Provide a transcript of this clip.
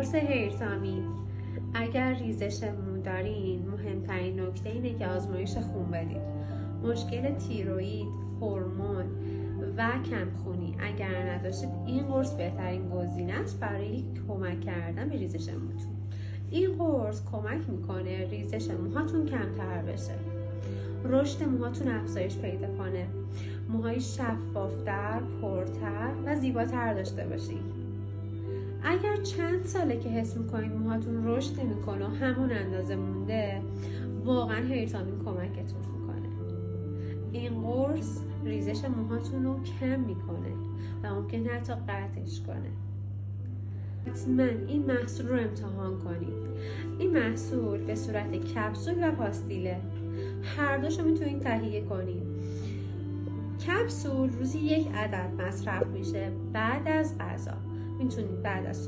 قرص هیرتامین. اگر ریزش مو دارین، مهمترین نکته اینه که آزمایش خون بدید. مشکل تیروئید، هورمون و کمخونی اگر نداشتید، این قرص بهترین گزینه است برای کمک کردن به ریزش موتون. این قرص کمک میکنه ریزش موهاتون کمتر بشه، رشد موهاتون افزایش پیدا کنه، موهای شفافتر، پرتر و زیباتر داشته باشید. اگر چند ساله که حس میکنید موهاتون رشد نمیکنه و همون اندازه مونده، واقعا هیرتامین کمکتون میکنه. این قرص ریزش موهاتون رو کم میکنه و ممکنه حتی قطعش کنه. حتما این محصول رو امتحان کنید. این محصول به صورت کپسول و پاستیله، هر دوشو میتونید تهیه کنید. کپسول روزی 1 عدد مصرف میشه بعد از غذا. میتونید بعد از